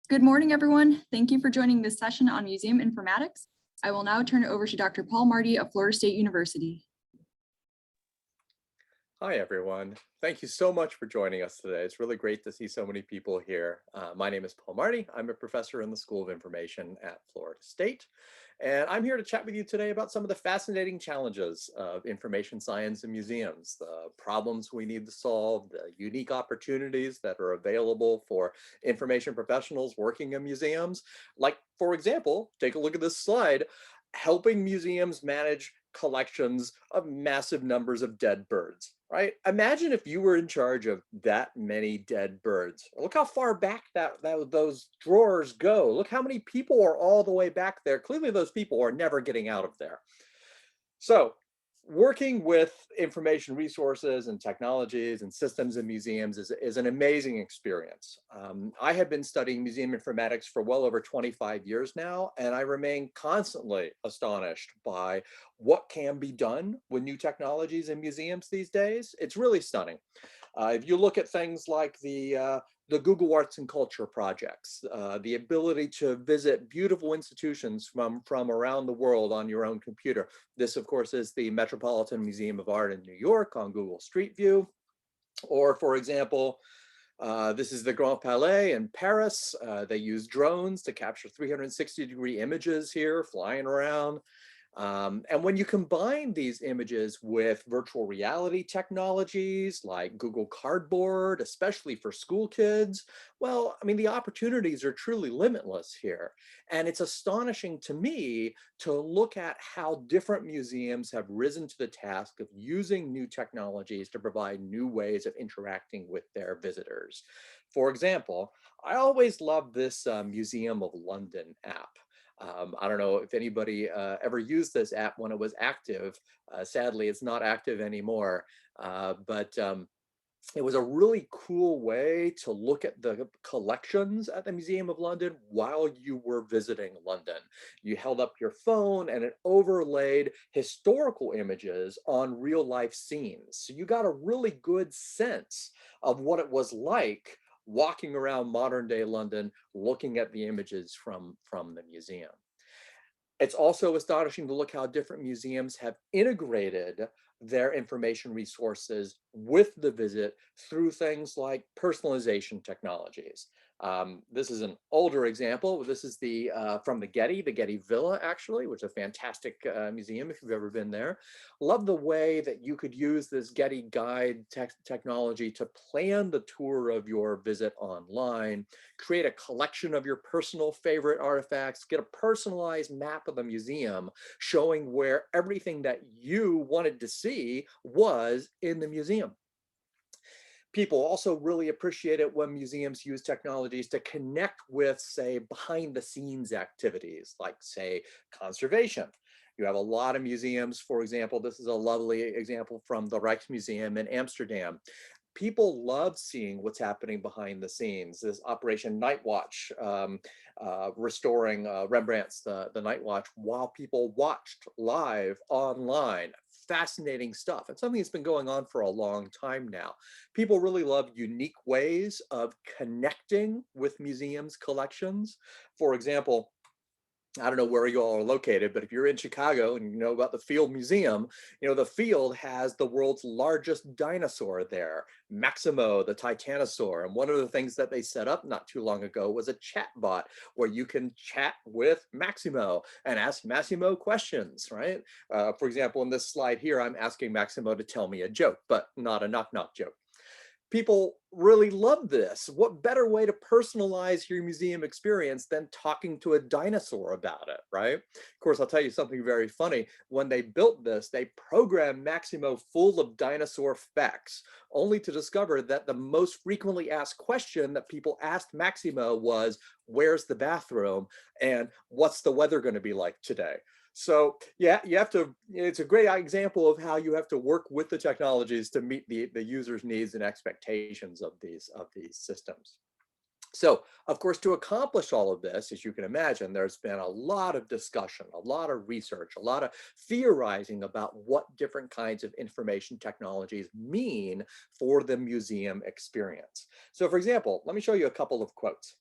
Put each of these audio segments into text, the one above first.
Good morning, everyone. Thank you for joining this session on museum informatics. I will now turn it over to Dr. Paul Marty of Florida State University. Hi, everyone. Thank you so much for joining us today. It's really great to see so many people here. My name is Paul Marty. I'm a professor in the School of Information at Florida State. And I'm here to chat with you today about some of the fascinating challenges of information science in museums, the problems we need to solve, the unique opportunities that are available for information professionals working in museums. Like, for example, take a look at this slide, helping museums manage collections of massive numbers of dead birds, right? Imagine if you were in charge of that many dead birds. Look how far back those drawers go. Look how many people are all the way back there. Clearly those people are never getting out of there. So working with information resources and technologies and systems in museums is an amazing experience. I have been studying museum informatics for well over 25 years now, and I remain constantly astonished by what can be done with new technologies in museums these days. It's really stunning. If you look at things like the Google Arts and Culture projects, the ability to visit beautiful institutions from around the world on your own computer. This, of course, is the Metropolitan Museum of Art in New York on Google Street View. Or, for example, this is the Grand Palais in Paris. They use drones to capture 360-degree images here flying around. And when you combine these images with virtual reality technologies like Google Cardboard, especially for school kids, well, I mean, the opportunities are truly limitless here. And it's astonishing to me to look at how different museums have risen to the task of using new technologies to provide new ways of interacting with their visitors. For example, I always love this Museum of London app. I don't know if anybody ever used this app when it was active. Sadly, it's not active anymore, but it was a really cool way to look at the collections at the Museum of London while you were visiting London. You held up your phone and it overlaid historical images on real life scenes. So you got a really good sense of what it was like walking around modern day London, looking at the images from the museum. It's also astonishing to look how different museums have integrated their information resources with the visit through things like personalization technologies. This is an older example. This is from the Getty Villa, actually, which is a fantastic museum if you've ever been there. Love the way that you could use this Getty guide technology to plan the tour of your visit online, create a collection of your personal favorite artifacts, get a personalized map of the museum showing where everything that you wanted to see was in the museum. People also really appreciate it when museums use technologies to connect with, say, behind the scenes activities, like, say, conservation. You have a lot of museums, for example, this is a lovely example from the Rijksmuseum in Amsterdam. People love seeing what's happening behind the scenes. This Operation Night Watch, restoring Rembrandt's the Night Watch while people watched live online. Fascinating stuff. It's something that's been going on for a long time now. People really love unique ways of connecting with museums' collections. For example, I don't know where you all are located, but if you're in Chicago and you know about the Field Museum, you know, the Field has the world's largest dinosaur there, Maximo, the Titanosaur. And one of the things that they set up not too long ago was a chat bot where you can chat with Maximo and ask Maximo questions, right? For example, in this slide here, I'm asking Maximo to tell me a joke, but not a knock-knock joke. People really love this. What better way to personalize your museum experience than talking to a dinosaur about it, right? Of course, I'll tell you something very funny. When they built this, they programmed Maximo full of dinosaur facts, only to discover that the most frequently asked question that people asked Maximo was, where's the bathroom? And what's the weather going to be like today? So yeah, you have to, it's a great example of how you have to work with the technologies to meet the user's needs and expectations of these systems. So, of course, to accomplish all of this, as you can imagine, there's been a lot of discussion, a lot of research, a lot of theorizing about what different kinds of information technologies mean for the museum experience. So, for example, let me show you a couple of quotes.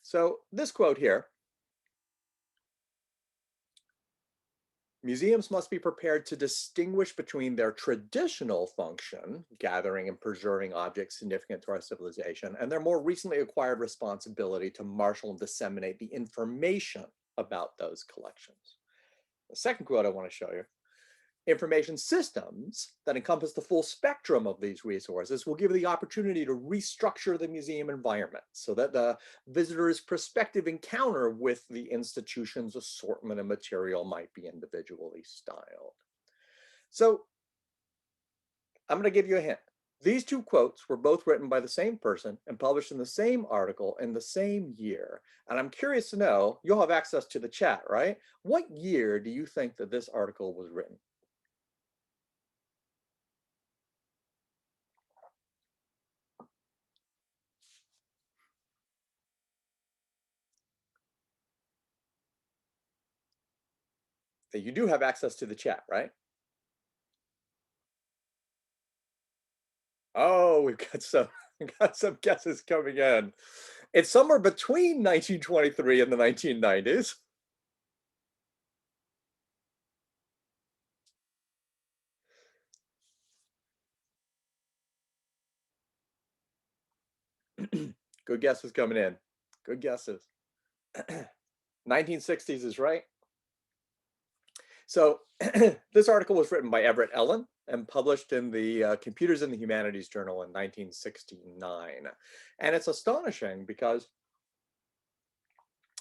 So this quote here, museums must be prepared to distinguish between their traditional function, gathering and preserving objects significant to our civilization, and their more recently acquired responsibility to marshal and disseminate the information about those collections. The second quote I want to show you, information systems that encompass the full spectrum of these resources will give the opportunity to restructure the museum environment so that the visitor's prospective encounter with the institution's assortment of material might be individually styled. So I'm going to give you a hint. These two quotes were both written by the same person and published in the same article in the same year. And I'm curious to know, you'll have access to the chat, right? What year do you think that this article was written? You do have access to the chat, right? Oh, we've got some guesses coming in. It's somewhere between 1923 and the 1990s. Good guesses coming in. Good guesses. 1960s is right. So this article was written by Everett Ellen and published in the Computers in the Humanities Journal in 1969. And it's astonishing because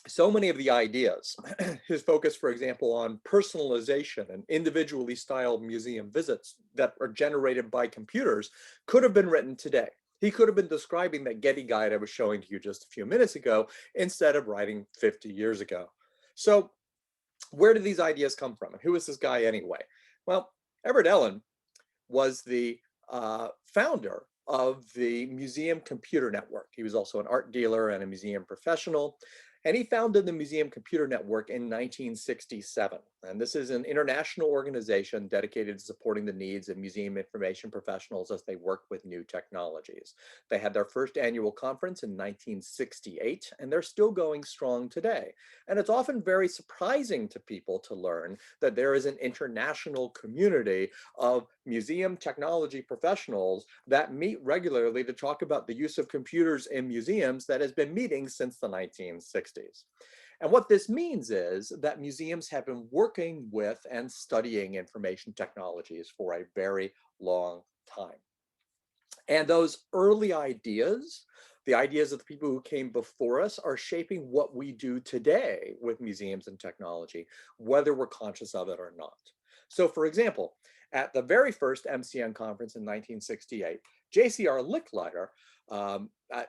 so many of the ideas, his focus, for example, on personalization and individually styled museum visits that are generated by computers, could have been written today. He could have been describing that Getty guide I was showing to you just a few minutes ago instead of writing 50 years ago. So where did these ideas come from? And who is this guy anyway? Well, Everett Ellen was the founder of the Museum Computer Network. He was also an art dealer and a museum professional. And he founded the Museum Computer Network in 1967. And this is an international organization dedicated to supporting the needs of museum information professionals as they work with new technologies. They had their first annual conference in 1968, and they're still going strong today. And it's often very surprising to people to learn that there is an international community of museum technology professionals that meet regularly to talk about the use of computers in museums that has been meeting since the 1960s. And what this means is that museums have been working with and studying information technologies for a very long time. And those early ideas, the ideas of the people who came before us, are shaping what we do today with museums and technology, whether we're conscious of it or not. So for example, at the very first MCN conference in 1968, J.C.R. Licklider, I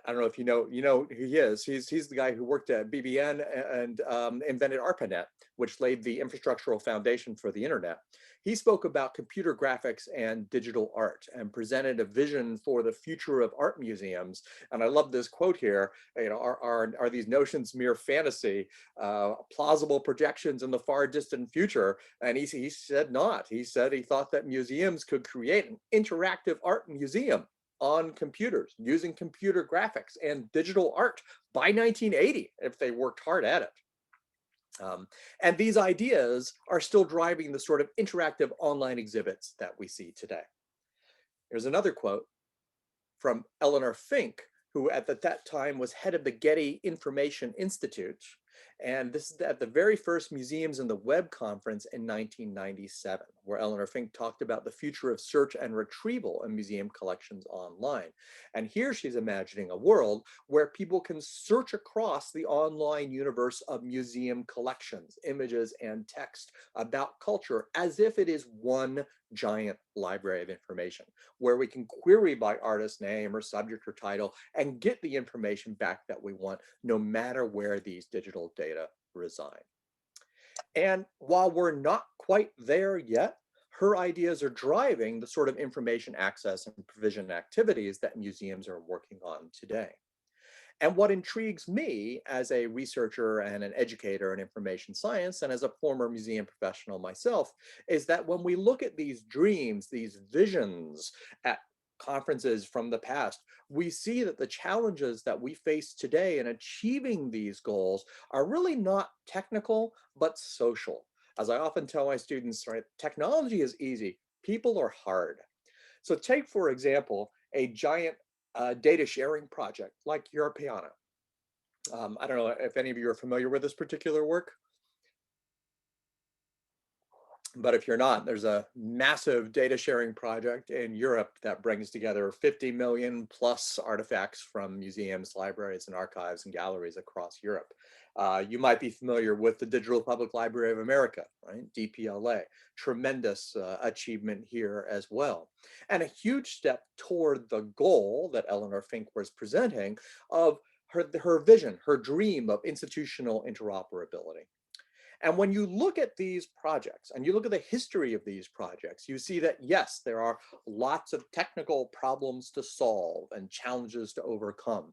don't know if you know who he is. He's the guy who worked at BBN and invented ARPANET, which laid the infrastructural foundation for the internet. He spoke about computer graphics and digital art and presented a vision for the future of art museums. And I love this quote here, are these notions mere fantasy, plausible projections in the far distant future? And he said not. He said he thought that museums could create an interactive art museum on computers using computer graphics and digital art by 1980 if they worked hard at it. And these ideas are still driving the sort of interactive online exhibits that we see today. Here's another quote from Eleanor Fink, who at that time was head of the Getty Information Institute. And this is at the very first Museums in the Web conference in 1997, where Eleanor Fink talked about the future of search and retrieval in museum collections online. And here she's imagining a world where people can search across the online universe of museum collections, images and text about culture as if it is one giant library of information, where we can query by artist name or subject or title and get the information back that we want, no matter where these digital data reside. And while we're not quite there yet, her ideas are driving the sort of information access and provision activities that museums are working on today. And what intrigues me as a researcher and an educator in information science, and as a former museum professional myself, is that when we look at these dreams, these visions at conferences from the past, we see that the challenges that we face today in achieving these goals are really not technical, but social. As I often tell my students, right, technology is easy, people are hard. So take, for example, a giant data sharing project like Europeana. I don't know if any of you are familiar with this particular work. But if you're not, there's a massive data sharing project in Europe that brings together 50 million plus artifacts from museums, libraries, and archives and galleries across Europe. You might be familiar with the Digital Public Library of America, right? DPLA, tremendous achievement here as well. And a huge step toward the goal that Eleanor Fink was presenting of her vision, her dream of institutional interoperability. And when you look at these projects and you look at the history of these projects, you see that, yes, there are lots of technical problems to solve and challenges to overcome.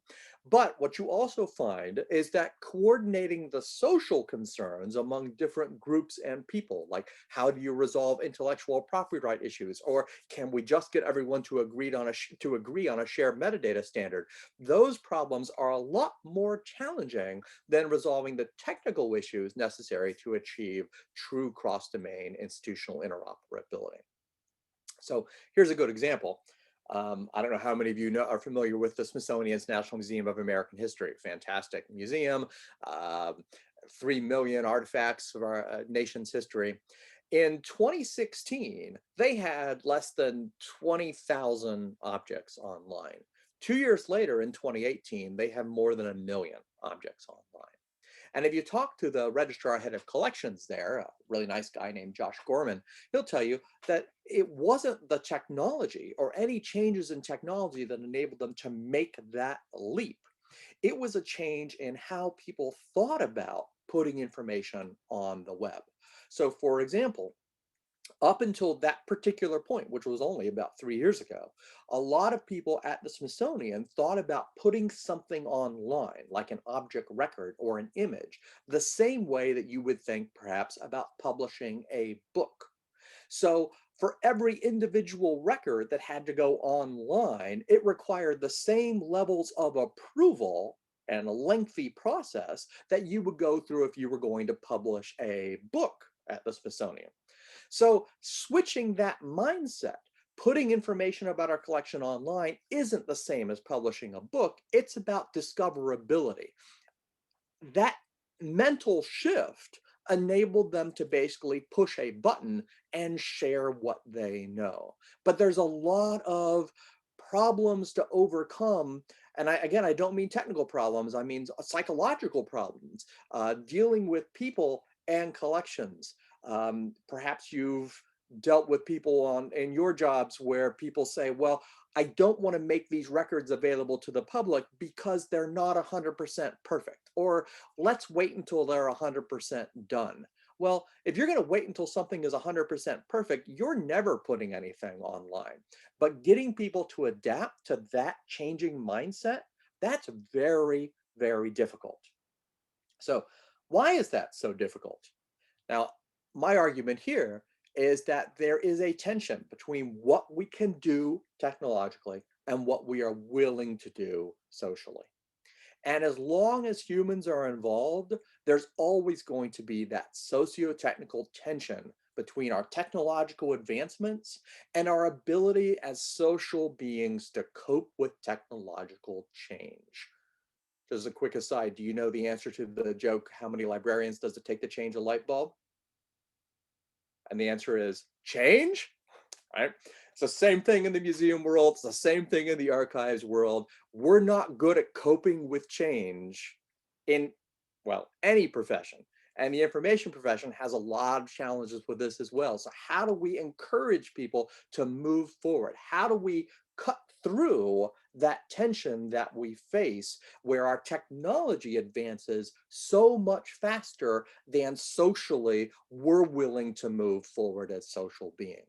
But what you also find is that coordinating the social concerns among different groups and people, like how do you resolve intellectual property right issues, or can we just get everyone to agree on a shared metadata standard? Those problems are a lot more challenging than resolving the technical issues necessary to achieve true cross-domain institutional interoperability. So here's a good example. I don't know how many of you are familiar with the Smithsonian's National Museum of American History. Fantastic museum, 3 million artifacts of our nation's history. In 2016, they had less than 20,000 objects online. 2 years later, in 2018, they have more than 1 million objects online. And if you talk to the registrar head of collections there, a really nice guy named Josh Gorman, he'll tell you that it wasn't the technology or any changes in technology that enabled them to make that leap. It was a change in how people thought about putting information on the web. So for example, up until that particular point, which was only about 3 years ago, a lot of people at the Smithsonian thought about putting something online, like an object record or an image, the same way that you would think perhaps about publishing a book. So for every individual record that had to go online, it required the same levels of approval and a lengthy process that you would go through if you were going to publish a book at the Smithsonian. So switching that mindset, putting information about our collection online isn't the same as publishing a book. It's about discoverability. That mental shift enabled them to basically push a button and share what they know. But there's a lot of problems to overcome. And again, I don't mean technical problems, I mean psychological problems, dealing with people and collections. Perhaps you've dealt with people in your jobs where people say, well, I don't want to make these records available to the public because they're not 100% perfect, or let's wait until they're 100% done. Well, if you're going to wait until something is 100% perfect, you're never putting anything online. But getting people to adapt to that changing mindset, that's very, very difficult. So why is that so difficult? Now, my argument here is that there is a tension between what we can do technologically and what we are willing to do socially. And as long as humans are involved, there's always going to be that socio-technical tension between our technological advancements and our ability as social beings to cope with technological change. Just a quick aside, do you know the answer to the joke, how many librarians does it take to change a light bulb? And the answer is change, right? It's the same thing in the museum world. It's the same thing in the archives world. We're not good at coping with change in, well, any profession. And the information profession has a lot of challenges with this as well. So how do we encourage people to move forward? How do we cut through that tension that we face where our technology advances so much faster than socially we're willing to move forward as social beings?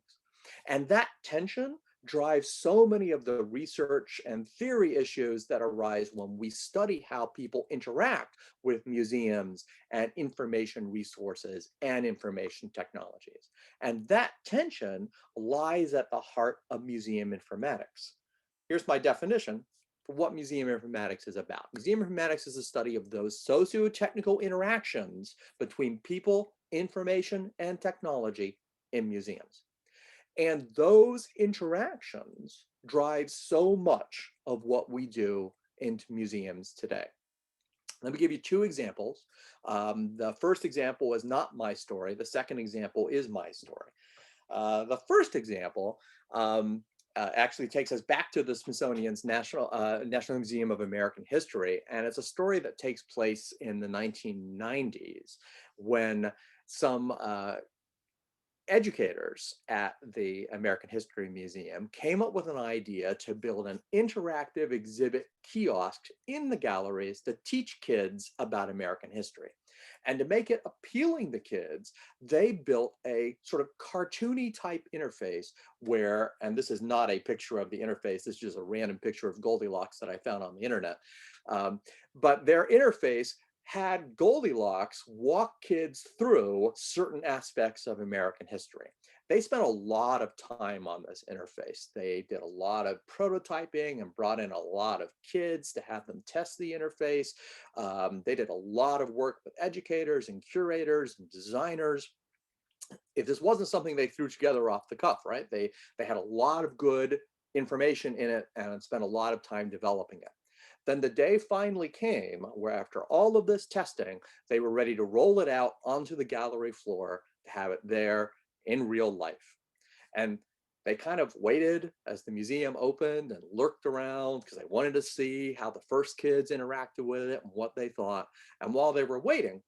And that tension drives so many of the research and theory issues that arise when we study how people interact with museums and information resources and information technologies. And that tension lies at the heart of museum informatics. here's my definition for what museum informatics is about. Museum informatics is a study of those socio-technical interactions between people, information, and technology in museums. And those interactions drive so much of what we do in museums today. Let me give you two examples. The first example is not my story. The second example is my story. The first example actually takes us back to the Smithsonian's National Museum of American History, and it's a story that takes place in the 1990s when some educators at the American History Museum came up with an idea to build an interactive exhibit kiosk in the galleries to teach kids about American history. And to make it appealing to kids, they built a sort of cartoony type interface where, and this is not a picture of the interface, this is just a random picture of Goldilocks that I found on the internet. But their interface had Goldilocks walk kids through certain aspects of American history. They spent a lot of time on this interface. They did a lot of prototyping and brought in a lot of kids to have them test the interface. They did a lot of work with educators and curators and designers. If this wasn't something they threw together off the cuff, right? They had a lot of good information in it and spent a lot of time developing it. Then the day finally came where after all of this testing, they were ready to roll it out onto the gallery floor to have it there in real life. And they kind of waited as the museum opened and lurked around because they wanted to see how the first kids interacted with it and what they thought. And while they were waiting,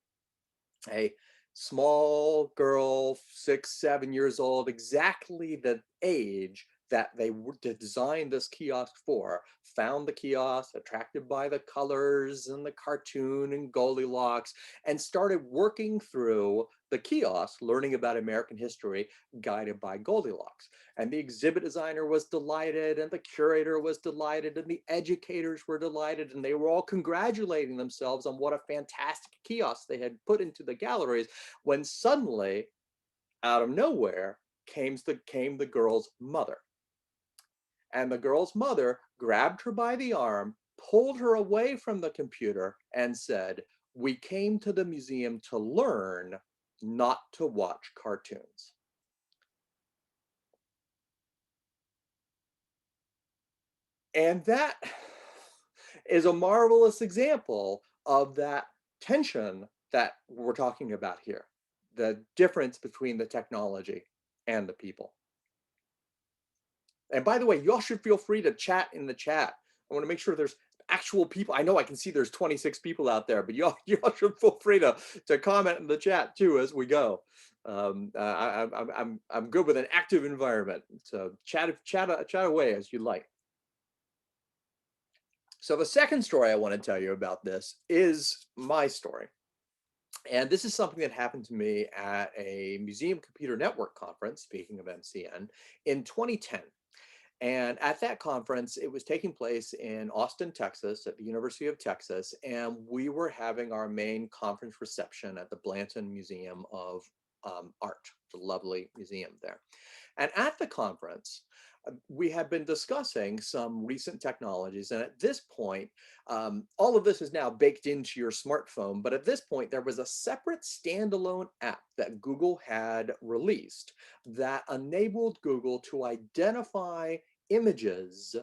a small girl, 6, 7 years old, exactly the age that they designed this kiosk for, found the kiosk, attracted by the colors and the cartoon and Goldilocks, and started working through the kiosk, learning about American history, guided by Goldilocks. And the exhibit designer was delighted, and the curator was delighted, and the educators were delighted, and they were all congratulating themselves on what a fantastic kiosk they had put into the galleries, when suddenly, out of nowhere, came the girl's mother. And the girl's mother grabbed her by the arm, pulled her away from the computer, and said, "We came to the museum to learn, not to watch cartoons." And that is a marvelous example of that tension that we're talking about here, the difference between the technology and the people. And by the way, y'all should feel free to chat in the chat. I want to make sure there's actual people. I know I can see there's 26 people out there, but y'all should feel free to comment in the chat too as we go. I'm good with an active environment, so chat away as you like. So the second story I want to tell you about this is my story. And this is something that happened to me at a Museum Computer Network conference, speaking of MCN, in 2010. And at that conference, it was taking place in Austin, Texas, at the University of Texas, and we were having our main conference reception at the Blanton Museum of Art, the lovely museum there. And at the conference, we had been discussing some recent technologies. And at this point, all of this is now baked into your smartphone. But at this point, there was a separate standalone app that Google had released that enabled Google to identify images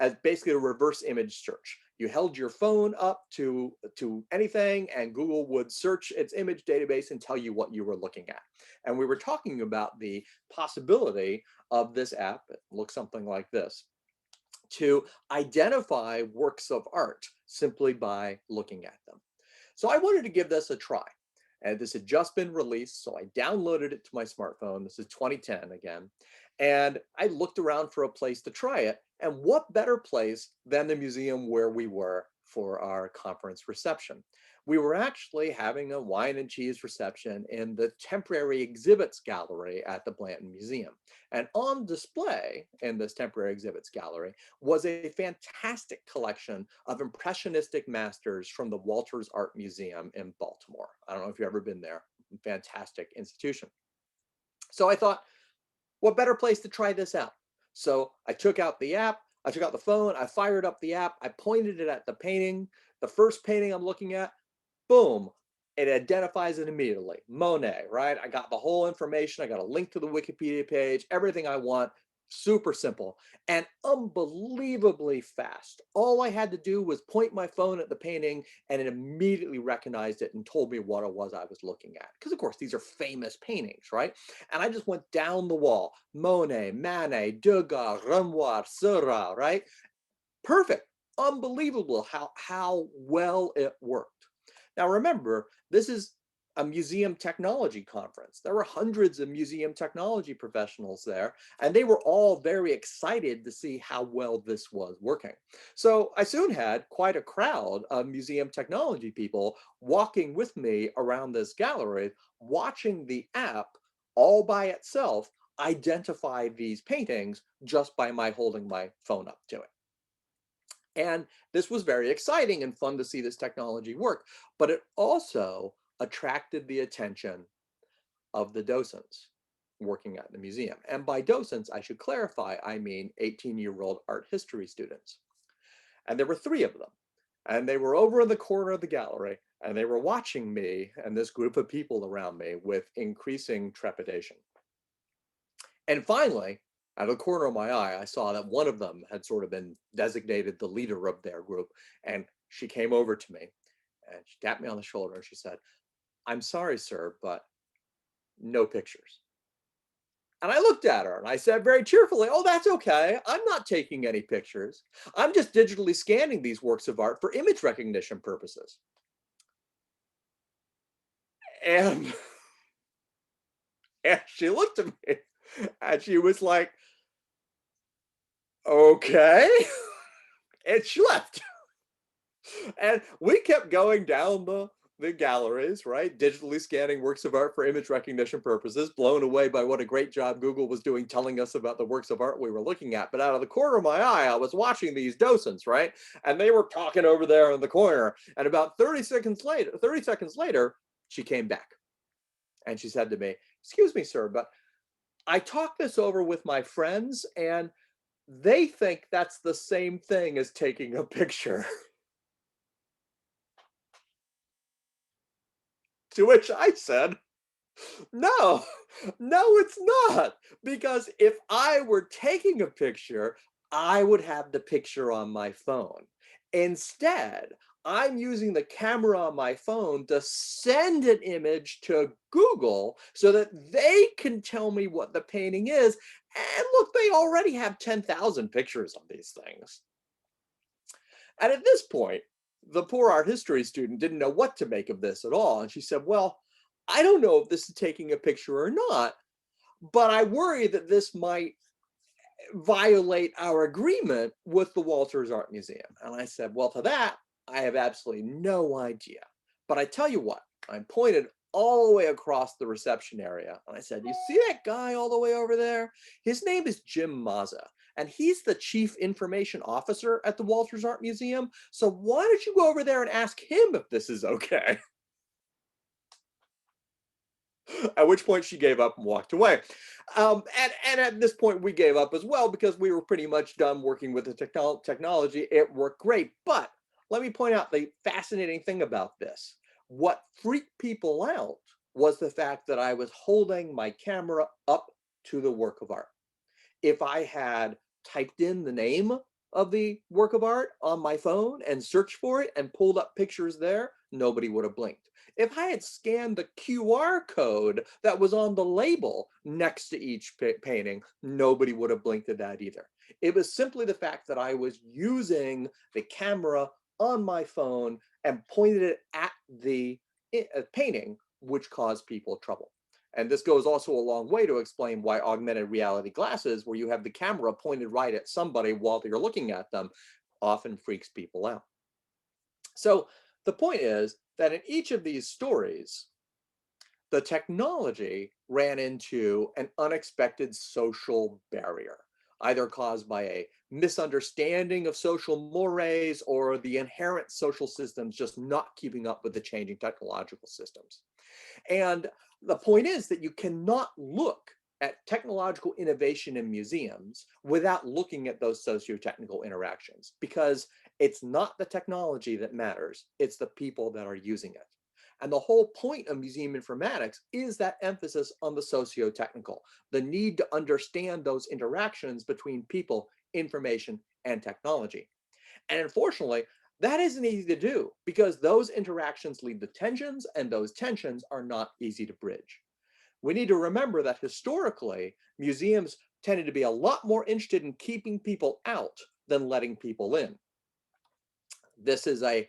as basically a reverse image search. You held your phone up to anything and Google would search its image database and tell you what you were looking at. And we were talking about the possibility of this app, it looks something like this, to identify works of art simply by looking at them. So I wanted to give this a try. And this had just been released, so I downloaded it to my smartphone. This is 2010 again. And I looked around for a place to try it. And what better place than the museum where we were for our conference reception? We were actually having a wine and cheese reception in the temporary exhibits gallery at the Blanton Museum. And on display in this temporary exhibits gallery was a fantastic collection of impressionistic masters from the Walters Art Museum in Baltimore. I don't know if you've ever been there. Fantastic institution. So I thought, what better place to try this out? So I took out the app, I took out the phone, I fired up the app, I pointed it at the painting, the first painting I'm looking at, boom, it identifies it immediately. Monet, right? I got the whole information. I got a link to the Wikipedia page, everything I want. Super simple and unbelievably fast. All I had to do was point my phone at the painting and it immediately recognized it and told me what it was I was looking at. Because of course, these are famous paintings, right? And I just went down the wall. Monet, Manet, Degas, Renoir, Seurat, right? Perfect. Unbelievable how well it worked. Now remember, this is a museum technology conference. There were hundreds of museum technology professionals there, and they were all very excited to see how well this was working. So I soon had quite a crowd of museum technology people walking with me around this gallery, watching the app all by itself identify these paintings just by my holding my phone up to it. And this was very exciting and fun to see this technology work, but it also attracted the attention of the docents working at the museum. And by docents, I should clarify, I mean 18-year-old art history students. And there were 3 of them. And they were over in the corner of the gallery, and they were watching me and this group of people around me with increasing trepidation. And finally, out of the corner of my eye, I saw that one of them had sort of been designated the leader of their group. And she came over to me and she tapped me on the shoulder and she said, "I'm sorry, sir, but no pictures." And I looked at her and I said very cheerfully, "Oh, that's okay. I'm not taking any pictures. I'm just digitally scanning these works of art for image recognition purposes." And, and she looked at me and she was like, "Okay." And she left. And we kept going down the galleries, right? Digitally scanning works of art for image recognition purposes, blown away by what a great job Google was doing telling us about the works of art we were looking at. But out of the corner of my eye, I was watching these docents, right? And they were talking over there in the corner. And about 30 seconds later, she came back and she said to me, "Excuse me, sir, but I talked this over with my friends and they think that's the same thing as taking a picture." To which I said, "No, no, it's not. Because if I were taking a picture, I would have the picture on my phone. Instead, I'm using the camera on my phone to send an image to Google so that they can tell me what the painting is. And look, they already have 10,000 pictures of these things." And at this point, the poor art history student didn't know what to make of this at all. And she said, "Well, I don't know if this is taking a picture or not, but I worry that this might violate our agreement with the Walters Art Museum." And I said, "Well, to that, I have absolutely no idea. But I tell you what," I pointed all the way across the reception area. And I said, "You see that guy all the way over there? His name is Jim Mazza. And he's the chief information officer at the Walters Art Museum. So why don't you go over there and ask him if this is okay?" At which point she gave up and walked away. And at this point, we gave up as well because we were pretty much done working with the technology. It worked great. But let me point out the fascinating thing about this. What freaked people out was the fact that I was holding my camera up to the work of art. If I had typed in the name of the work of art on my phone and searched for it and pulled up pictures there, nobody would have blinked. If I had scanned the QR code that was on the label next to each painting, nobody would have blinked at that either. It was simply the fact that I was using the camera on my phone and pointed it at the painting, which caused people trouble. And this goes also a long way to explain why augmented reality glasses, where you have the camera pointed right at somebody while you're looking at them, often freaks people out. So the point is that in each of these stories, the technology ran into an unexpected social barrier, either caused by a misunderstanding of social mores or the inherent social systems just not keeping up with the changing technological systems. And the point is that you cannot look at technological innovation in museums without looking at those socio-technical interactions, because it's not the technology that matters, it's the people that are using it. And the whole point of museum informatics is that emphasis on the socio-technical, the need to understand those interactions between people, information, and technology. And unfortunately, that isn't easy to do because those interactions lead to tensions, and those tensions are not easy to bridge. We need to remember that historically, museums tended to be a lot more interested in keeping people out than letting people in. This is a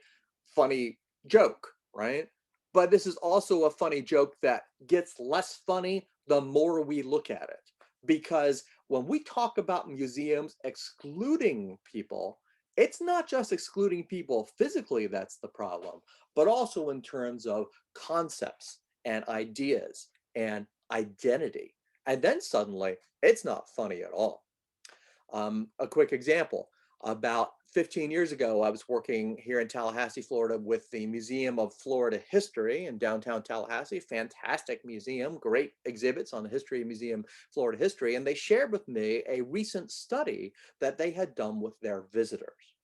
funny joke, right? But this is also a funny joke that gets less funny the more we look at it. Because when we talk about museums excluding people, it's not just excluding people physically that's the problem, but also in terms of concepts and ideas and identity. And then suddenly, it's not funny at all. A quick example, about 15 years ago, I was working here in Tallahassee, Florida with the Museum of Florida History in downtown Tallahassee. Fantastic museum, great exhibits on the history of Florida history. And they shared with me a recent study that they had done with their visitors.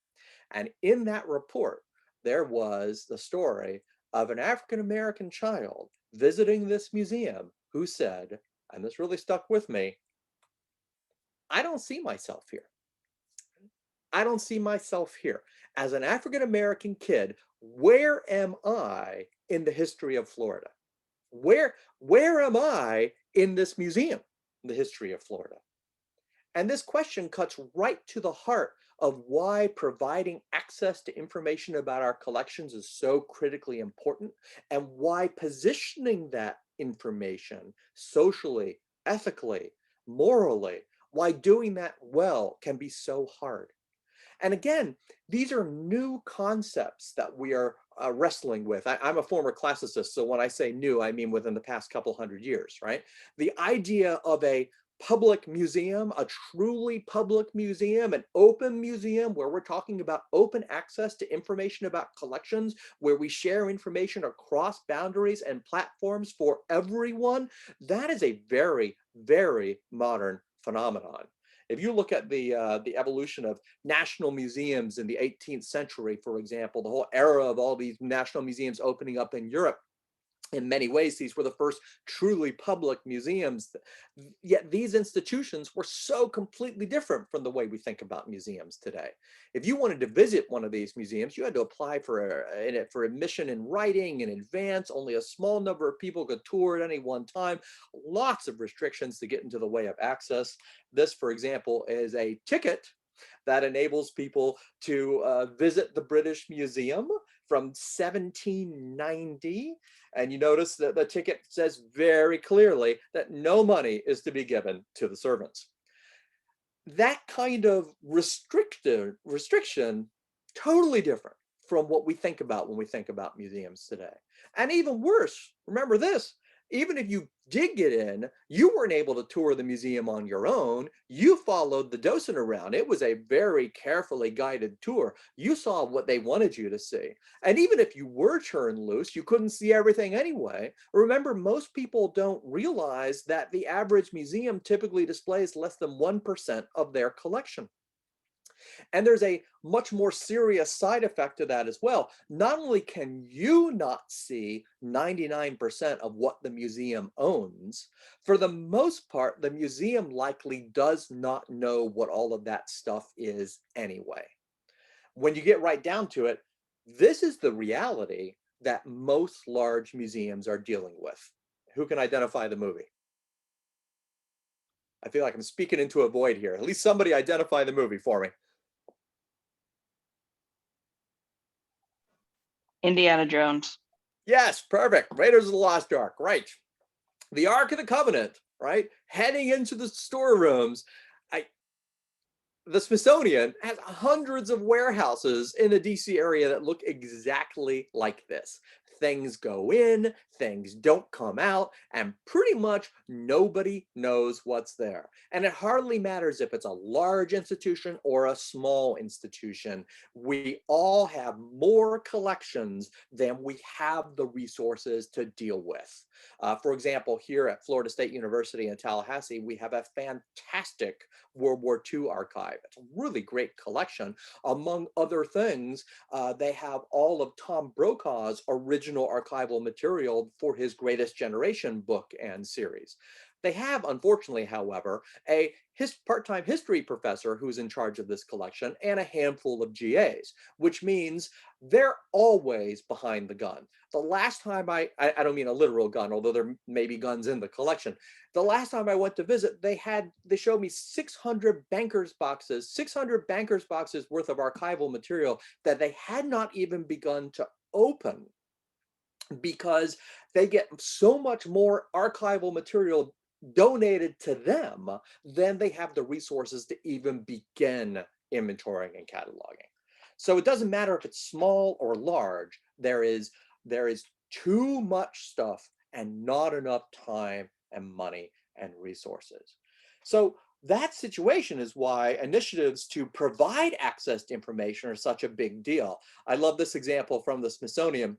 And in that report, there was the story of an African-American child visiting this museum who said, and this really stuck with me, "I don't see myself here. I don't see myself here. As an African-American kid, where am I in the history of Florida? Where am I in this museum, the history of Florida?" And this question cuts right to the heart of why providing access to information about our collections is so critically important, and why positioning that information socially, ethically, morally, why doing that well can be so hard. And again, these are new concepts that we are wrestling with. I'm a former classicist, so when I say new, I mean within the past couple hundred years, right? The idea of a public museum, a truly public museum, an open museum where we're talking about open access to information about collections, where we share information across boundaries and platforms for everyone, that is a very, very modern phenomenon. If you look at the evolution of national museums in the 18th century, for example, the whole era of all these national museums opening up in Europe, in many ways, these were the first truly public museums. Yet these institutions were so completely different from the way we think about museums today. If you wanted to visit one of these museums, you had to apply for admission in writing in advance. Only a small number of people could tour at any one time. Lots of restrictions to get into the way of access. This, for example, is a ticket that enables people to visit the British Museum from 1790. And you notice that the ticket says very clearly that no money is to be given to the servants. That kind of restriction, totally different from what we think about when we think about museums today. And even worse, remember this, even if you did get in, you weren't able to tour the museum on your own. You followed the docent around. It was a very carefully guided tour. You saw what they wanted you to see. And even if you were turned loose, you couldn't see everything anyway. Remember, most people don't realize that the average museum typically displays less than 1% of their collection. And there's a much more serious side effect to that as well. Not only can you not see 99% of what the museum owns, for the most part, the museum likely does not know what all of that stuff is anyway. When you get right down to it, this is the reality that most large museums are dealing with. Who can identify the movie? I feel like I'm speaking into a void here. At least somebody identify the movie for me. Indiana Jones. Yes, perfect. Raiders of the Lost Ark, right. The Ark of the Covenant, right? Heading into the storerooms. The Smithsonian has hundreds of warehouses in the DC area that look exactly like this. Things go in, things don't come out, and pretty much nobody knows what's there. And it hardly matters if it's a large institution or a small institution. We all have more collections than we have the resources to deal with. For example, here at Florida State University in Tallahassee, we have a fantastic World War II archive. It's a really great collection. Among other things, they have all of Tom Brokaw's original archival material for his Greatest Generation book and series. They have, unfortunately, however, a part-time history professor who's in charge of this collection and a handful of GAs, which means they're always behind the gun. The last time I don't mean a literal gun, although there may be guns in the collection. The last time I went to visit, they showed me 600 bankers boxes worth of archival material that they had not even begun to open because they get so much more archival material donated to them than they have the resources to even begin inventorying and cataloging. So it doesn't matter if it's small or large, there is too much stuff and not enough time and money and resources. So that situation is why initiatives to provide access to information are such a big deal. I love this example from the Smithsonian,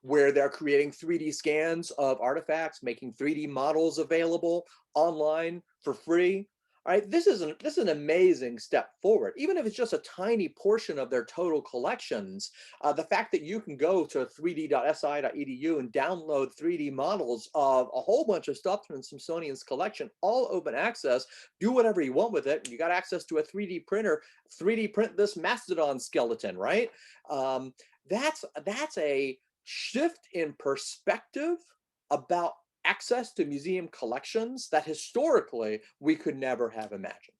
where they're creating 3D scans of artifacts, making 3D models available online for free. All right, this is an amazing step forward, even if it's just a tiny portion of their total collections. The fact that you can go to 3d.si.edu and download 3D models of a whole bunch of stuff from the Smithsonian's collection, all open access, do whatever you want with it. You got access to a 3D printer, 3D print this mastodon skeleton, right? That's a shift in perspective about access to museum collections that historically we could never have imagined.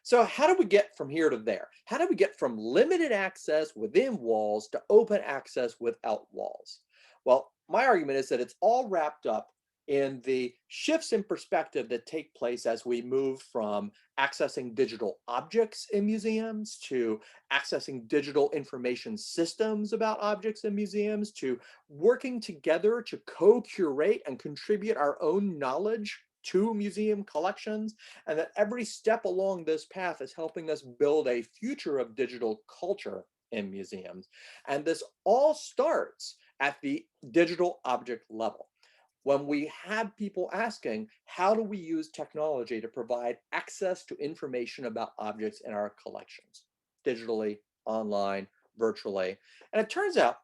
So how do we get from here to there? How do we get from limited access within walls to open access without walls? Well, my argument is that it's all wrapped up in the shifts in perspective that take place as we move from accessing digital objects in museums to accessing digital information systems about objects in museums to working together to co-curate and contribute our own knowledge to museum collections, and that every step along this path is helping us build a future of digital culture in museums. And this all starts at the digital object level. When we have people asking, how do we use technology to provide access to information about objects in our collections, digitally, online, virtually? And it turns out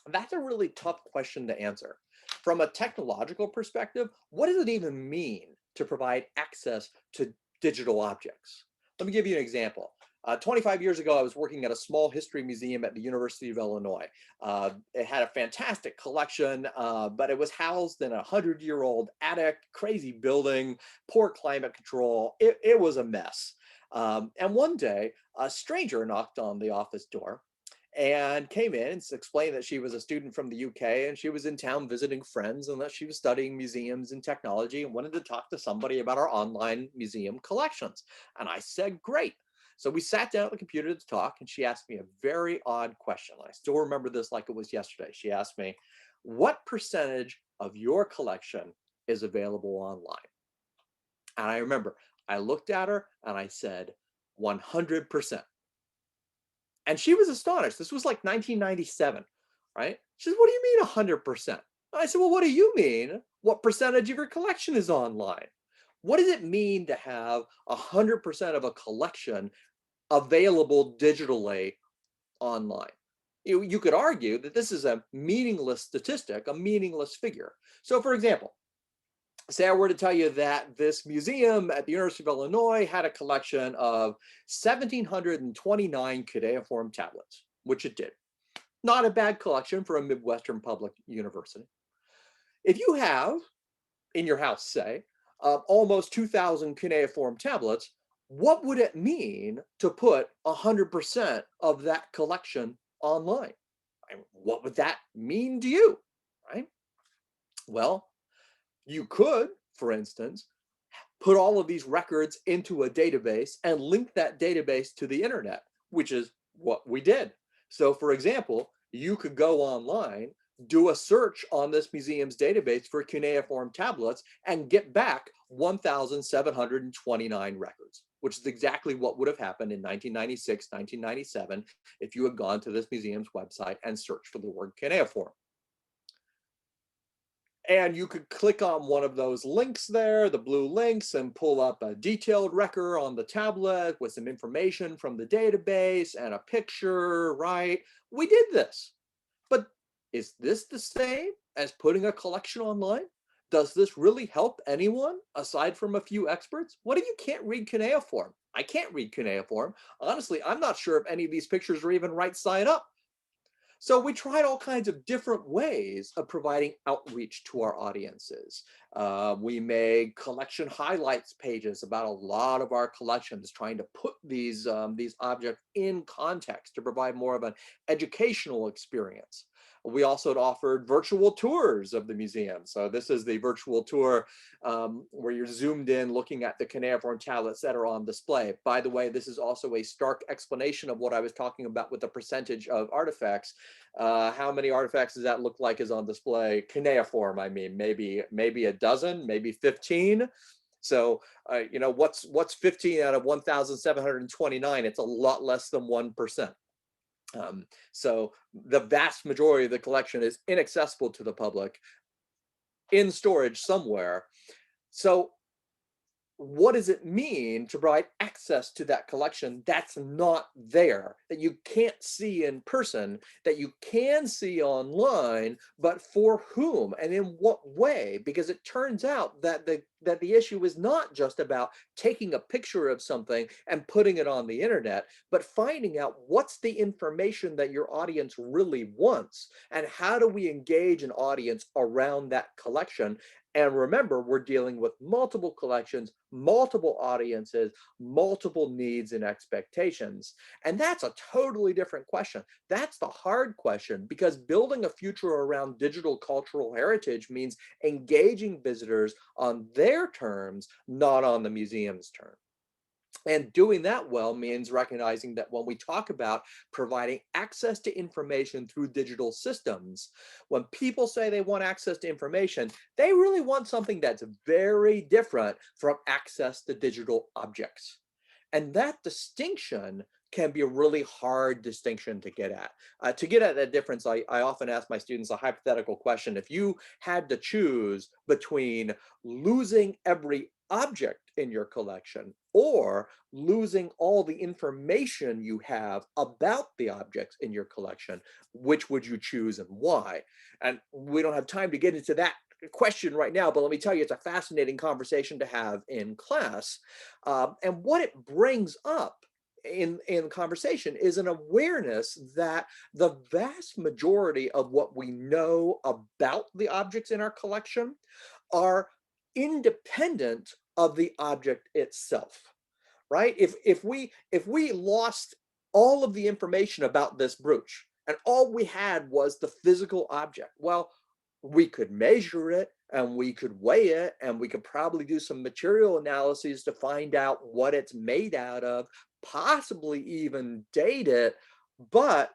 that's a really tough question to answer. From a technological perspective, what does it even mean to provide access to digital objects? Let me give you an example. 25 years ago, I was working at a small history museum at the University of Illinois. It had a fantastic collection, but it was housed in a 100-year-old attic, crazy building, poor climate control. It was a mess. And one day, a stranger knocked on the office door and came in and explained that she was a student from the UK and she was in town visiting friends and that she was studying museums and technology and wanted to talk to somebody about our online museum collections. And I said, great. So we sat down at the computer to talk, and she asked me a very odd question. I still remember this like it was yesterday. She asked me, what percentage of your collection is available online? And I remember I looked at her and I said, 100%. And she was astonished. This was like 1997, right? She says, what do you mean 100%? I said, well, what do you mean? What percentage of your collection is online? What does it mean to have 100% of a collection available digitally online? You could argue that this is a meaningless statistic, a meaningless figure. So for example, say I were to tell you that this museum at the University of Illinois had a collection of 1,729 cuneiform tablets, which it did. Not a bad collection for a Midwestern public university. If you have in your house, say, almost 2,000 cuneiform tablets, what would it mean to put 100% of that collection online? What would that mean to you, right? Well, you could, for instance, put all of these records into a database and link that database to the internet, which is what we did. So for example, you could go online, do a search on this museum's database for cuneiform tablets and get back 1,729 records, which is exactly what would have happened in 1996, 1997, if you had gone to this museum's website and searched for the word cuneiform. And you could click on one of those links there, the blue links, and pull up a detailed record on the tablet with some information from the database and a picture, right? We did this. But is this the same as putting a collection online? Does this really help anyone aside from a few experts? What if you can't read cuneiform? I can't read cuneiform. Honestly, I'm not sure if any of these pictures are even right side up. So we tried all kinds of different ways of providing outreach to our audiences. We made collection highlights pages about a lot of our collections, trying to put these objects in context to provide more of an educational experience. We also offered virtual tours of the museum. So this is the virtual tour where you're zoomed in looking at the cuneiform tablets that are on display. By the way, this is also a stark explanation of what I was talking about with the percentage of artifacts. How many artifacts does that look like is on display? Cuneiform, I mean, maybe a dozen, maybe 15. So, what's 15 out of 1,729? It's a lot less than 1%. So the vast majority of the collection is inaccessible to the public in storage somewhere. So what does it mean to provide access to that collection that's not there, that you can't see in person, that you can see online, but for whom and in what way? Because it turns out that the issue is not just about taking a picture of something and putting it on the internet, but finding out what's the information that your audience really wants, and how do we engage an audience around that collection. And remember, we're dealing with multiple collections, multiple audiences, multiple needs and expectations. And that's a totally different question. That's the hard question, because building a future around digital cultural heritage means engaging visitors on their terms, not on the museum's terms. And doing that well means recognizing that when we talk about providing access to information through digital systems, when people say they want access to information, they really want something that's very different from access to digital objects. And that distinction can be a really hard distinction to get at. To get at that difference, I often ask my students a hypothetical question. If you had to choose between losing every object in your collection or losing all the information you have about the objects in your collection, which would you choose and why? And we don't have time to get into that question right now, but let me tell you, it's a fascinating conversation to have in class. And what it brings up in conversation is an awareness that the vast majority of what we know about the objects in our collection are independent of the object itself, right? If we lost all of the information about this brooch and all we had was the physical object, well, we could measure it and we could weigh it and we could probably do some material analyses to find out what it's made out of, possibly even date it. But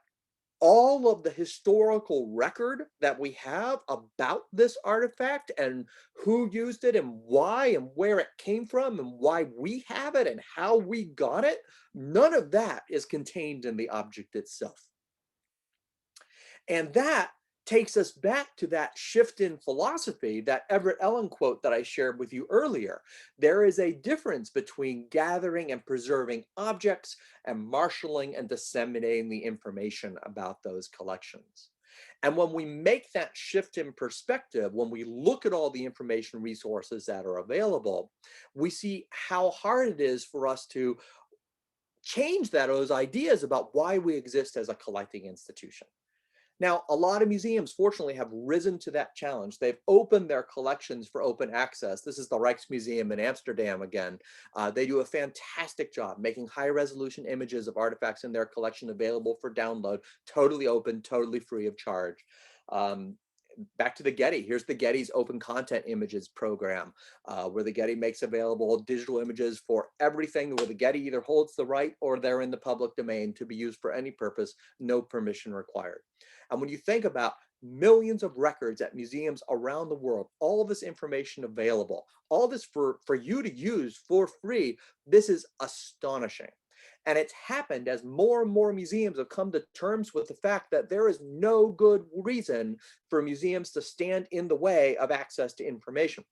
all of the historical record that we have about this artifact and who used it and why and where it came from and why we have it and how we got it, none of that is contained in the object itself. And that takes us back to that shift in philosophy, that Everett Ellen quote that I shared with you earlier. There is a difference between gathering and preserving objects and marshaling and disseminating the information about those collections. And when we make that shift in perspective, when we look at all the information resources that are available, we see how hard it is for us to change those ideas about why we exist as a collecting institution. Now, a lot of museums, fortunately, have risen to that challenge. They've opened their collections for open access. This is the Rijksmuseum in Amsterdam again. They do a fantastic job making high-resolution images of artifacts in their collection available for download, totally open, totally free of charge. Back to the Getty. Here's the Getty's Open Content Images program, where the Getty makes available digital images for everything, where the Getty either holds the right or they're in the public domain to be used for any purpose, no permission required. And when you think about millions of records at museums around the world, all of this information available, all this for you to use for free, this is astonishing. And it's happened as more and more museums have come to terms with the fact that there is no good reason for museums to stand in the way of access to information.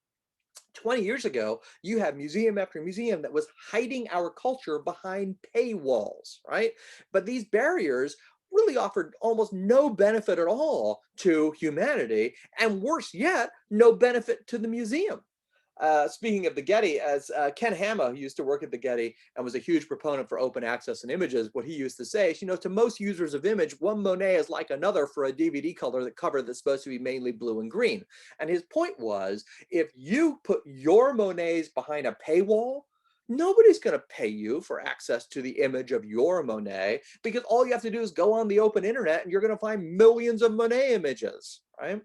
20 years ago, you have museum after museum that was hiding our culture behind paywalls, right? But these barriers really offered almost no benefit at all to humanity, and worse yet, no benefit to the museum. Speaking of the Getty, as Ken Hama, who used to work at the Getty and was a huge proponent for open access and images, what he used to say is, to most users of image, one Monet is like another for a DVD cover that's supposed to be mainly blue and green. And his point was, if you put your Monets behind a paywall, nobody's going to pay you for access to the image of your Monet, because all you have to do is go on the open internet and you're going to find millions of Monet images, right?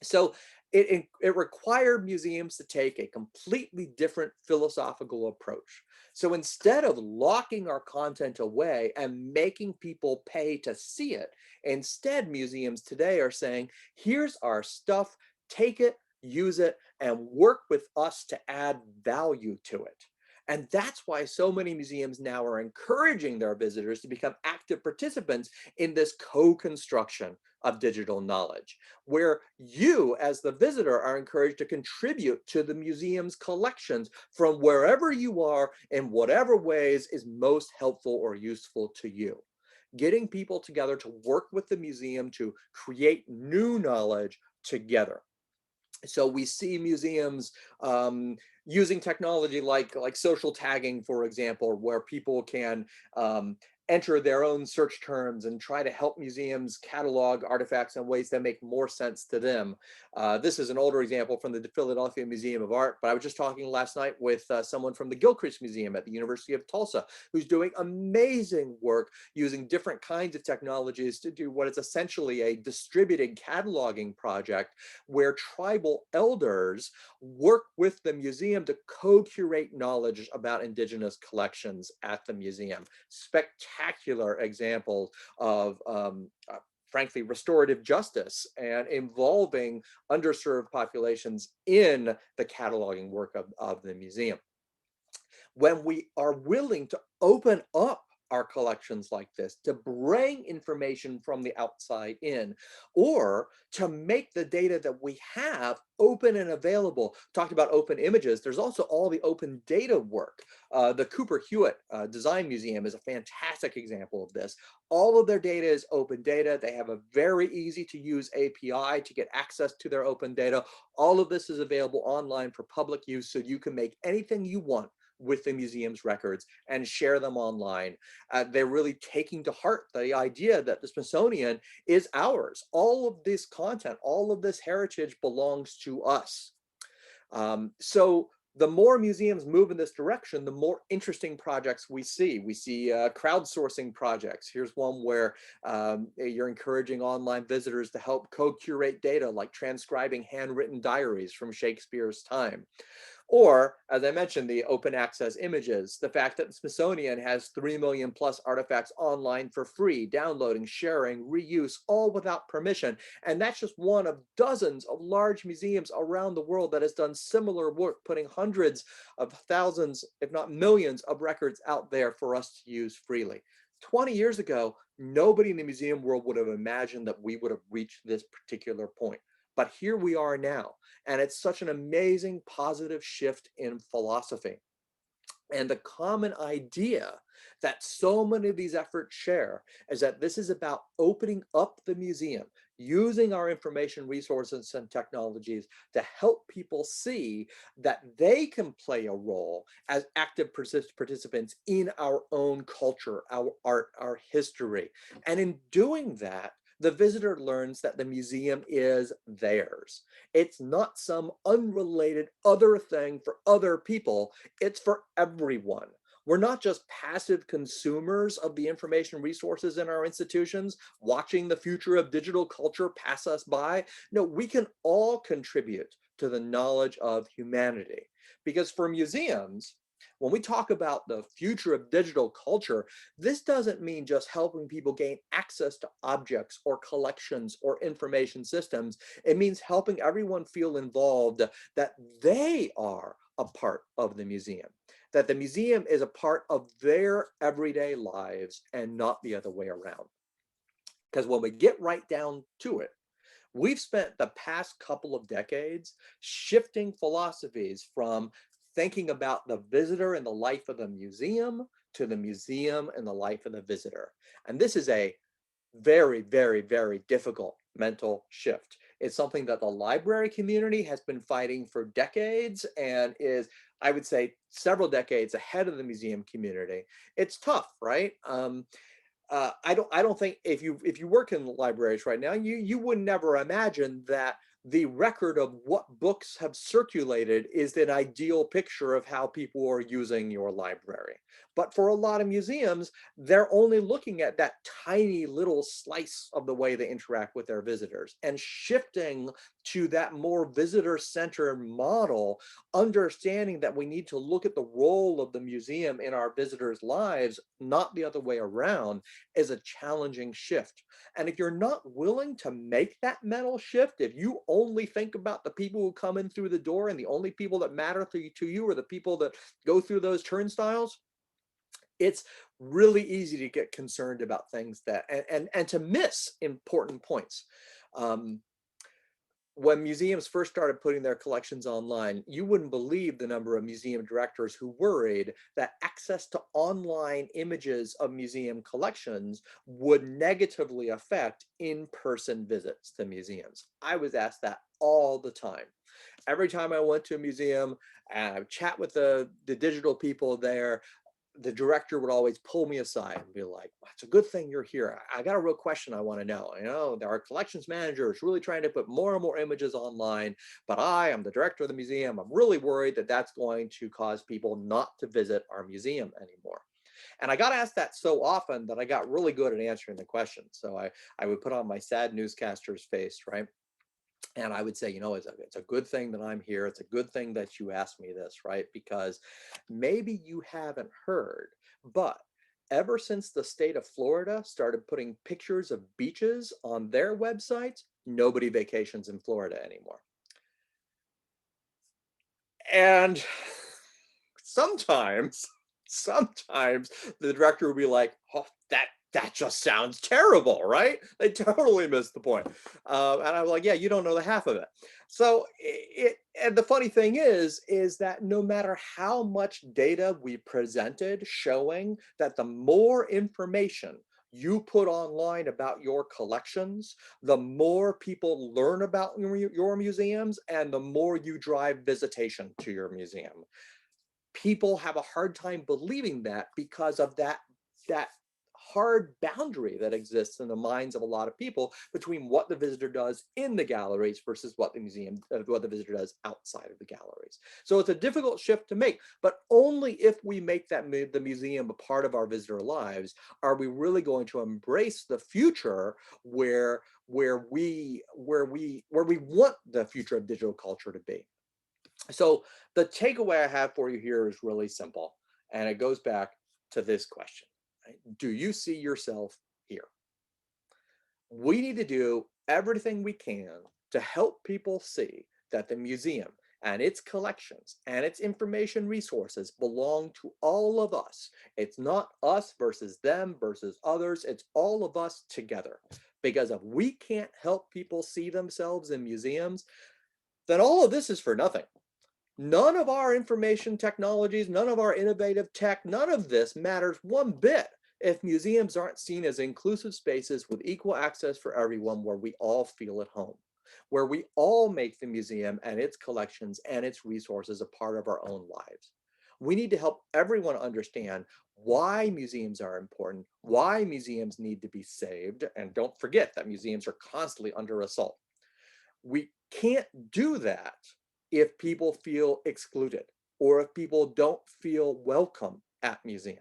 So it required museums to take a completely different philosophical approach. So instead of locking our content away and making people pay to see it, instead museums today are saying, here's our stuff, take it, use it, and work with us to add value to it. And that's why so many museums now are encouraging their visitors to become active participants in this co-construction of digital knowledge, where you as the visitor are encouraged to contribute to the museum's collections from wherever you are in whatever ways is most helpful or useful to you. Getting people together to work with the museum to create new knowledge together. So we see museums using technology like social tagging, for example, where people can enter their own search terms and try to help museums catalog artifacts in ways that make more sense to them. This is an older example from the Philadelphia Museum of Art, but I was just talking last night with someone from the Gilchrist Museum at the University of Tulsa, who's doing amazing work using different kinds of technologies to do what is essentially a distributed cataloging project where tribal elders work with the museum to co-curate knowledge about indigenous collections at the museum. Spectacular examples of frankly, restorative justice and involving underserved populations in the cataloging work of the museum. When we are willing to open up our collections like this, to bring information from the outside in, or to make the data that we have open and available. Talked about open images. There's also all the open data work. The Cooper Hewitt Design Museum is a fantastic example of this. All of their data is open data. They have a very easy to use API to get access to their open data. All of this is available online for public use, so you can make anything you want with the museum's records and share them online. They're really taking to heart the idea that the Smithsonian is ours. All of this content, all of this heritage belongs to us. So the more museums move in this direction, the more interesting projects we see. We see crowdsourcing projects. Here's one where you're encouraging online visitors to help co-curate data, like transcribing handwritten diaries from Shakespeare's time. Or, as I mentioned, the open access images, the fact that the Smithsonian has 3 million plus artifacts online for free, downloading, sharing, reuse, all without permission. And that's just one of dozens of large museums around the world that has done similar work, putting hundreds of thousands, if not millions, of records out there for us to use freely. 20 years ago, nobody in the museum world would have imagined that we would have reached this particular point. But here we are now, and it's such an amazing positive shift in philosophy. And the common idea that so many of these efforts share is that this is about opening up the museum, using our information resources and technologies to help people see that they can play a role as active participants in our own culture, our art, our history. And in doing that, the visitor learns that the museum is theirs. It's not some unrelated other thing for other people. It's for everyone. We're not just passive consumers of the information resources in our institutions, watching the future of digital culture pass us by. No, we can all contribute to the knowledge of humanity. Because for museums, when we talk about the future of digital culture, this doesn't mean just helping people gain access to objects or collections or information systems. It means helping everyone feel involved, that they are a part of the museum, that the museum is a part of their everyday lives and not the other way around. Because when we get right down to it, we've spent the past couple of decades shifting philosophies from thinking about the visitor and the life of the museum to the museum and the life of the visitor. And this is a very, very, very difficult mental shift. It's something that the library community has been fighting for decades and is, I would say, several decades ahead of the museum community. It's tough, right? I don't think if you work in libraries right now, you would never imagine that the record of what books have circulated is an ideal picture of how people are using your library. But for a lot of museums, they're only looking at that tiny little slice of the way they interact with their visitors, and shifting to that more visitor-centered model, understanding that we need to look at the role of the museum in our visitors' lives, not the other way around, is a challenging shift. And if you're not willing to make that mental shift, if you only think about the people who come in through the door and the only people that matter to you are the people that go through those turnstiles, it's really easy to get concerned about things that and to miss important points. Um, when museums first started putting their collections online, you wouldn't believe the number of museum directors who worried that access to online images of museum collections would negatively affect in-person visits to museums. I was asked that all the time. Every time I went to a museum and I would chat with the digital people there, the director would always pull me aside and be like, well, it's a good thing you're here. I got a real question I want to know. You know, our collections manager is really trying to put more and more images online, but I am the director of the museum. I'm really worried that that's going to cause people not to visit our museum anymore. And I got asked that so often that I got really good at answering the question. So I would put on my sad newscaster's face, right? And I would say, you know, it's a good thing that I'm here. It's a good thing that you asked me this, right? Because maybe you haven't heard, but ever since the state of Florida started putting pictures of beaches on their websites, nobody vacations in Florida anymore. And sometimes, sometimes the director would be like, oh, that just sounds terrible, right? They totally missed the point. And I'm like, yeah, you don't know the half of it. So and the funny thing is that no matter how much data we presented showing that the more information you put online about your collections, the more people learn about your museums and the more you drive visitation to your museum. People have a hard time believing that because of that hard boundary that exists in the minds of a lot of people between what the visitor does in the galleries versus what the visitor does outside of the galleries. So it's a difficult shift to make, but only if we make the museum a part of our visitor lives are we really going to embrace the future where we want the future of digital culture to be. So the takeaway I have for you here is really simple, and it goes back to this question, right? Do you see yourself here? We need to do everything we can to help people see that the museum and its collections and its information resources belong to all of us. It's not us versus them versus others. It's all of us together. Because if we can't help people see themselves in museums, then all of this is for nothing. None of our information technologies, none of our innovative tech, none of this matters one bit if museums aren't seen as inclusive spaces with equal access for everyone, where we all feel at home, where we all make the museum and its collections and its resources a part of our own lives. We need to help everyone understand why museums are important, why museums need to be saved, and don't forget that museums are constantly under assault. We can't do that if people feel excluded or if people don't feel welcome at museums.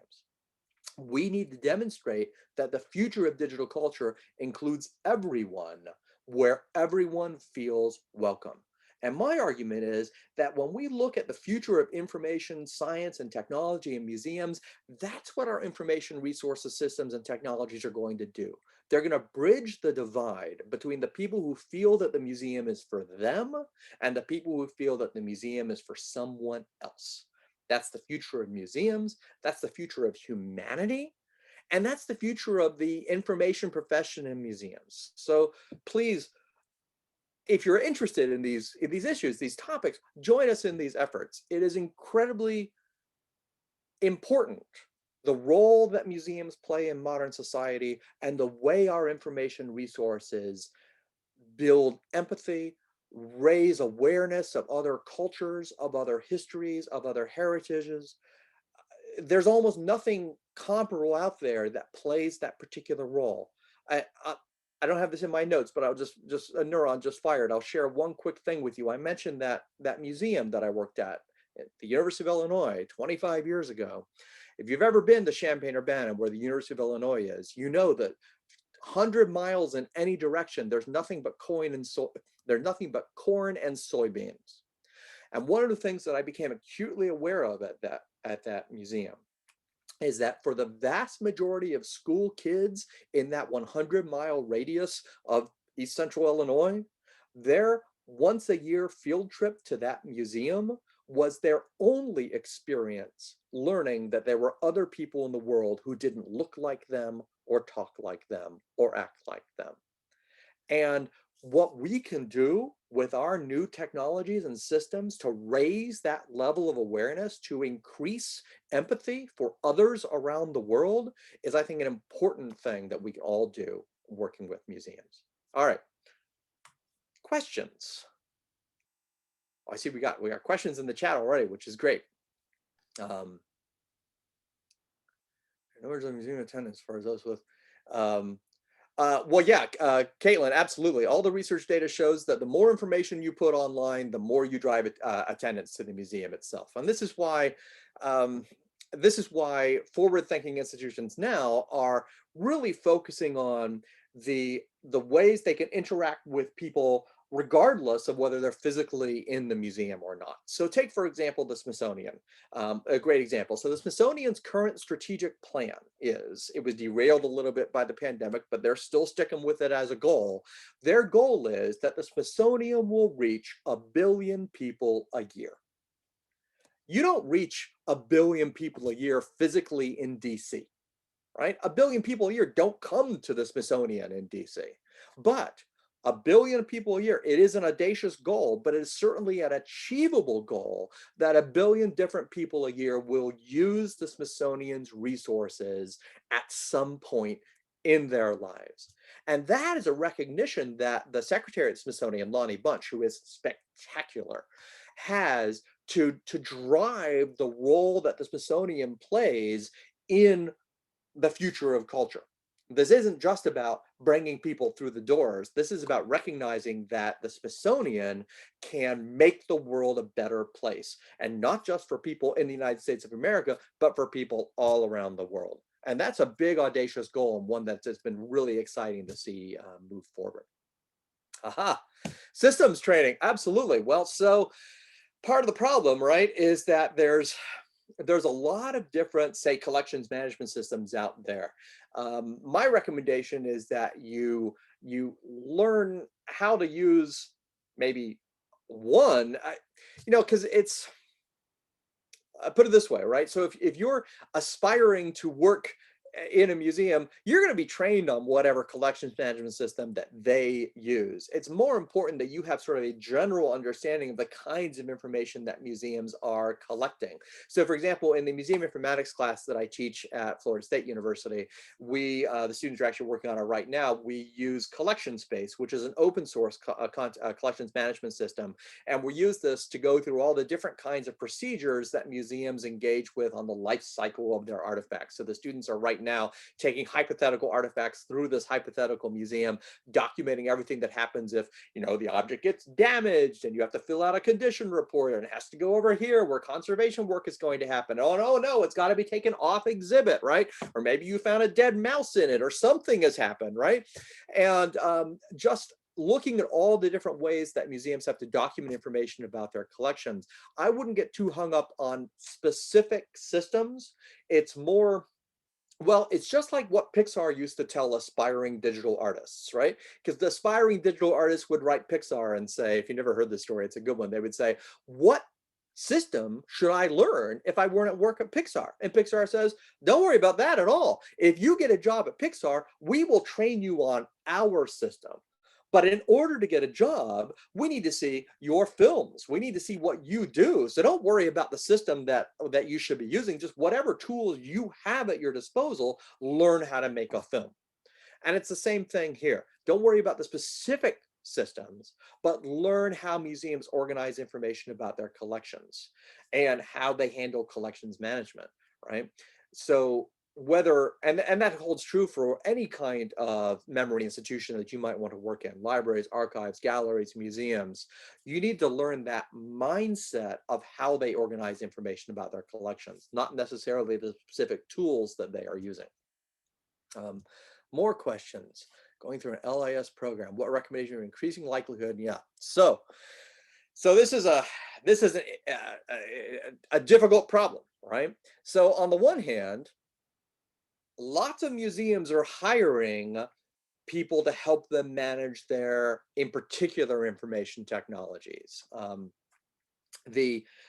We need to demonstrate that the future of digital culture includes everyone, where everyone feels welcome. And my argument is that when we look at the future of information science and technology in museums, that's what our information resources systems and technologies are going to do. They're going to bridge the divide between the people who feel that the museum is for them and the people who feel that the museum is for someone else. That's the future of museums. That's the future of humanity. And that's the future of the information profession in museums. So please, if you're interested in these issues, these topics, join us in these efforts. It is incredibly important, the role that museums play in modern society and the way our information resources build empathy, raise awareness of other cultures, of other histories, of other heritages. There's almost nothing comparable out there that plays that particular role. I don't have this in my notes, but I'll just a neuron just fired. I'll share one quick thing with you. I mentioned that museum that I worked at the University of Illinois 25 years ago. If you've ever been to Champaign-Urbana, where the University of Illinois is, you know that 100 miles in any direction, there's nothing but corn and soybeans. And one of the things that I became acutely aware of at that museum is that for the vast majority of school kids in that 100-mile radius of East Central Illinois, their once a year field trip to that museum was their only experience learning that there were other people in the world who didn't look like them or talk like them or act like them. And what we can do with our new technologies and systems to raise that level of awareness, to increase empathy for others around the world, is, I think, an important thing that we can all do working with museums. All right, questions. I see we got questions in the chat already, which is great. Numbers of museum attendance as far as those with. Well, yeah, Caitlin, absolutely. All the research data shows that the more information you put online, the more you drive attendance to the museum itself. And this is why forward-thinking institutions now are really focusing on the ways they can interact with people regardless of whether they're physically in the museum or not. So take, for example, the Smithsonian, a great example. So the Smithsonian's current strategic plan is, it was derailed a little bit by the pandemic, but they're still sticking with it as a goal. Their goal is that the Smithsonian will reach 1 billion people a year. You don't reach 1 billion people a year physically in DC, right? 1 billion people a year don't come to the Smithsonian in DC, but 1 billion people a year, it is an audacious goal, but it is certainly an achievable goal that 1 billion different people a year will use the Smithsonian's resources at some point in their lives. And that is a recognition that the Secretary at Smithsonian, Lonnie Bunch, who is spectacular, has to drive the role that the Smithsonian plays in the future of culture. This isn't just about bringing people through the doors. This is about recognizing that the Smithsonian can make the world a better place, and not just for people in the United States of America, but for people all around the world. And that's a big, audacious goal, and one that's just been really exciting to see move forward. Aha, systems training, absolutely. Well, so part of the problem, right, is that there's a lot of different, say, collections management systems out there. My recommendation is that you learn how to use maybe one, because it's, put it this way, right? So if you're aspiring to work in a museum, you're going to be trained on whatever collections management system that they use. It's more important that you have sort of a general understanding of the kinds of information that museums are collecting. So for example, in the museum informatics class that I teach at Florida State University, the students are actually working on it right now. We use Collection Space, which is an open source collections management system. And we use this to go through all the different kinds of procedures that museums engage with on the life cycle of their artifacts. So the students are right now taking hypothetical artifacts through this hypothetical museum, documenting everything that happens if, the object gets damaged and you have to fill out a condition report and it has to go over here where conservation work is going to happen. Oh, no, it's got to be taken off exhibit, right? Or maybe you found a dead mouse in it or something has happened, right? And just looking at all the different ways that museums have to document information about their collections, I wouldn't get too hung up on specific systems. It's more Well, it's just like what Pixar used to tell aspiring digital artists, right? Because the aspiring digital artists would write Pixar and say, if you never heard this story, it's a good one. They would say, what system should I learn if I weren't at work at Pixar? And Pixar says, don't worry about that at all. If you get a job at Pixar, we will train you on our system. But in order to get a job, we need to see your films. We need to see what you do. So don't worry about the system that you should be using. Just whatever tools you have at your disposal, learn how to make a film. And it's the same thing here. Don't worry about the specific systems, but learn how museums organize information about their collections and how they handle collections management, right? So whether, and that holds true for any kind of memory institution that you might want to work in, libraries, archives, galleries, museums, you need to learn that mindset of how they organize information about their collections, not necessarily the specific tools that they are using. More questions. Going through an LIS program, what recommendation of increasing likelihood? Yeah. So this is a difficult problem, right? So on the one hand, lots of museums are hiring people to help them manage their, in particular, information technologies.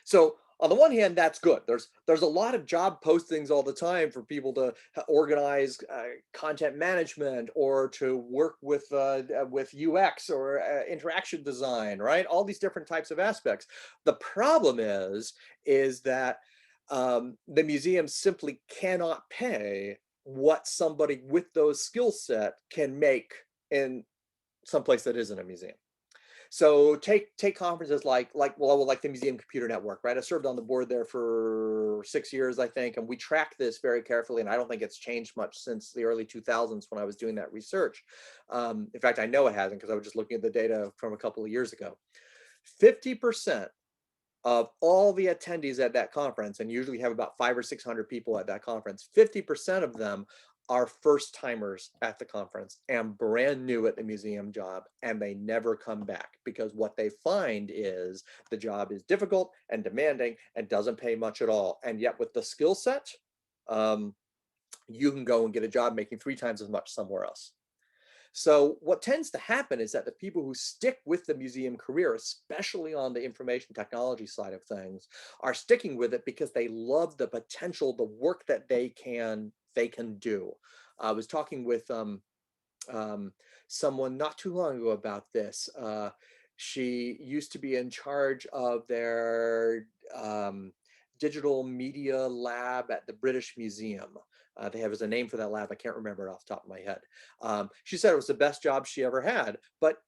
So on the one hand, that's good. There's a lot of job postings all the time for people to organize content management or to work with UX or interaction design, right? All these different types of aspects. The problem is that the museum simply cannot pay what somebody with those skill set can make in someplace that isn't a museum. So take conferences like the Museum Computer Network, right? I served on the board there for 6 years, I think, and we track this very carefully. And I don't think it's changed much since the early 2000s when I was doing that research. In fact, I know it hasn't because I was just looking at the data from a couple of years ago. 50% of all the attendees at that conference, and usually have about 500 or 600 people at that conference, 50% of them are first timers at the conference and brand new at the museum job, and they never come back because what they find is the job is difficult and demanding and doesn't pay much at all. And yet with the skill set, you can go and get a job making 3 times as much somewhere else. So what tends to happen is that the people who stick with the museum career, especially on the information technology side of things, are sticking with it because they love the potential, the work that they can do. I was talking with someone not too long ago about this. She used to be in charge of their digital media lab at the British Museum. They have as a name for that lab. I can't remember it off the top of my head. She said it was the best job she ever had, but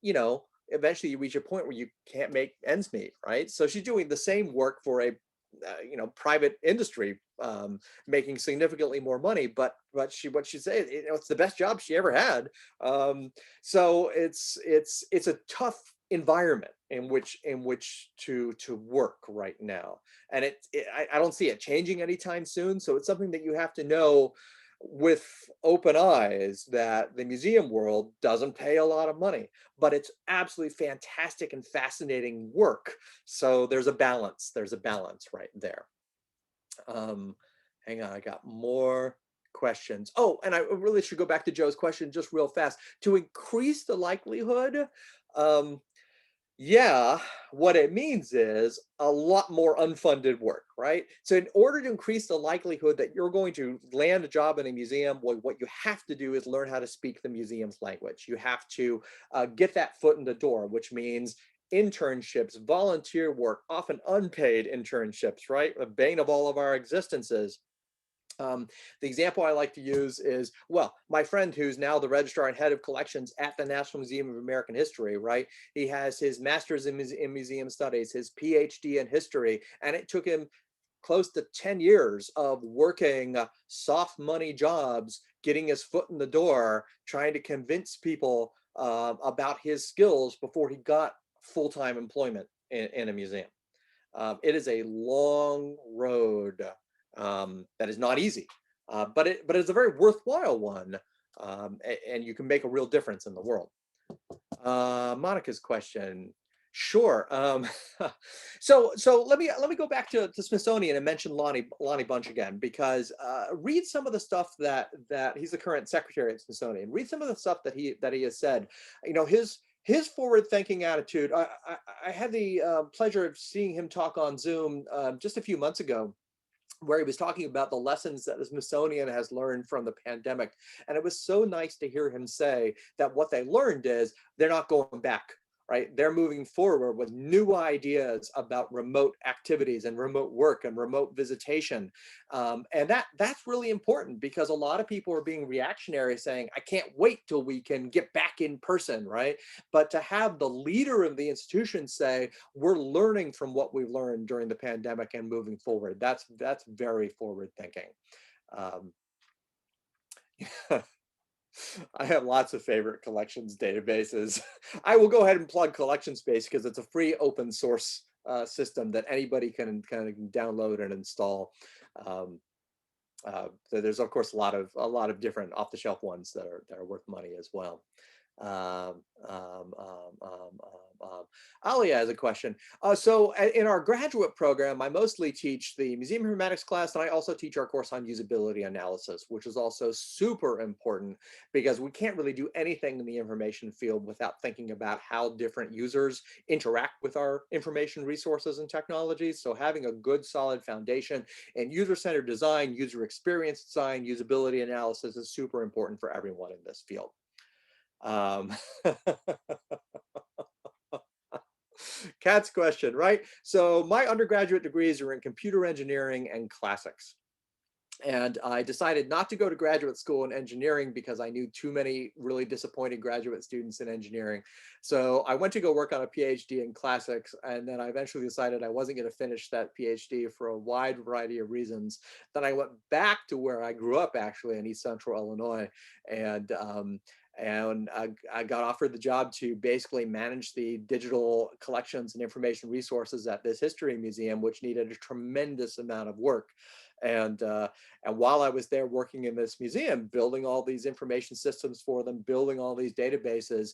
eventually you reach a point where you can't make ends meet, right? So she's doing the same work for a private industry, making significantly more money, but what she said, it's the best job she ever had. So it's a tough environment in which to work right now, and I don't see it changing anytime soon. So it's something that you have to know with open eyes, that the museum world doesn't pay a lot of money, but it's absolutely fantastic and fascinating work. So there's a balance right there. Hang on, I got more questions. Oh, and I really should go back to Joe's question just real fast. To increase the likelihood, yeah, what it means is a lot more unfunded work, right? So in order to increase the likelihood that you're going to land a job in a museum, what you have to do is learn how to speak the museum's language. You have to get that foot in the door, which means internships, volunteer work, often unpaid internships, right? The bane of all of our existences. The example I like to use is, well, my friend who's now the registrar and head of collections at the National Museum of American History, right? He has his master's in museum studies, his PhD in history, and it took him close to 10 years of working soft money jobs, getting his foot in the door, trying to convince people about his skills before he got full-time employment in a museum. It is a long road that is not easy, but it's a very worthwhile one, and you can make a real difference in the world. Monica's question: Sure. So let me go back to Smithsonian and mention Lonnie Bunch again, because read some of the stuff that he's the current secretary at Smithsonian. Read some of the stuff that he has said. You know, his forward-thinking attitude. I had the pleasure of seeing him talk on Zoom just a few months ago, where he was talking about the lessons that the Smithsonian has learned from the pandemic. And it was so nice to hear him say that what they learned is they're not going back, right? They're moving forward with new ideas about remote activities and remote work and remote visitation. And that's really important, because a lot of people are being reactionary, saying, I can't wait till we can get back in person, right? But to have the leader of the institution say, we're learning from what we've learned during the pandemic and moving forward, that's very forward thinking. Um, I have lots of favorite collections databases. I will go ahead and plug Collection Space because it's a free open source system that anybody can kind of download and install. Um, so there's of course a lot of different off-the-shelf ones that are worth money as well. Um, um, um, um, Alia has a question. So in our graduate program, I mostly teach the Museum Informatics class, and I also teach our course on usability analysis, which is also super important, because we can't really do anything in the information field without thinking about how different users interact with our information resources and technologies. So having a good solid foundation in user-centered design, user experience design, usability analysis is super important for everyone in this field. Kat's question, right? So my undergraduate degrees are in computer engineering and classics. And I decided not to go to graduate school in engineering because I knew too many really disappointed graduate students in engineering. So I went to go work on a PhD in classics, and then I eventually decided I wasn't going to finish that PhD for a wide variety of reasons. Then I went back to where I grew up, actually in East Central Illinois, and I got offered the job to basically manage the digital collections and information resources at this history museum, which needed a tremendous amount of work. And while I was there working in this museum, building all these information systems for them, building all these databases,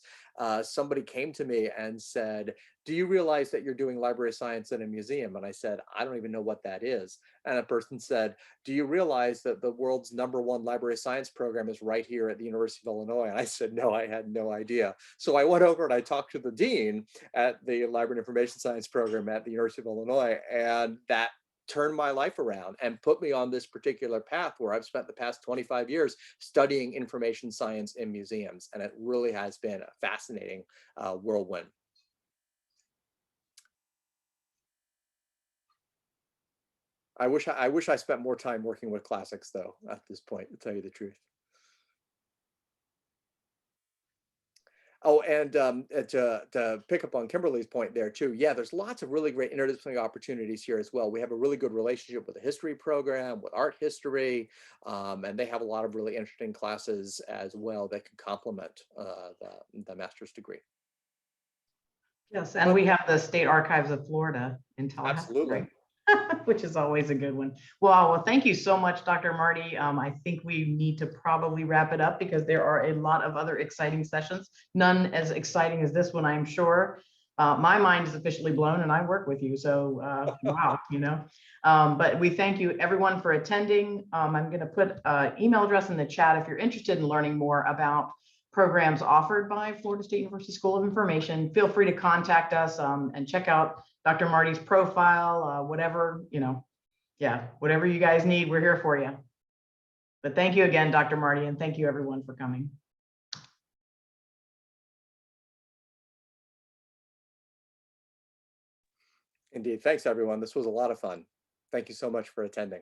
somebody came to me and said, do you realize that you're doing library science in a museum? And I said, I don't even know what that is. And a person said, do you realize that the world's #1 library science program is right here at the University of Illinois? And I said, no, I had no idea. So I went over and I talked to the dean at the Library and Information Science program at the University of Illinois, and that turned my life around and put me on this particular path where I've spent the past 25 years studying information science in museums. And it really has been a fascinating whirlwind. I wish I spent more time working with classics, though, at this point, to tell you the truth. Oh, and to pick up on Kimberly's point there too, yeah, there's lots of really great interdisciplinary opportunities here as well. We have a really good relationship with the history program, with art history, and they have a lot of really interesting classes as well that can complement the master's degree. Yes, and we have the State Archives of Florida in Tallahassee, Absolutely. right? Which is always a good one. Well, thank you so much, Dr. Marty. I think we need to probably wrap it up because there are a lot of other exciting sessions, none as exciting as this one, I'm sure. My mind is officially blown and I work with you, so wow, you know. But we thank you everyone for attending. I'm going to put an email address in the chat if you're interested in learning more about programs offered by Florida State University School of Information. Feel free to contact us and check out Dr. Marty's profile, whatever, you know, yeah, whatever you guys need, we're here for you. But thank you again, Dr. Marty, and thank you everyone for coming. Indeed. Thanks, everyone. This was a lot of fun. Thank you so much for attending.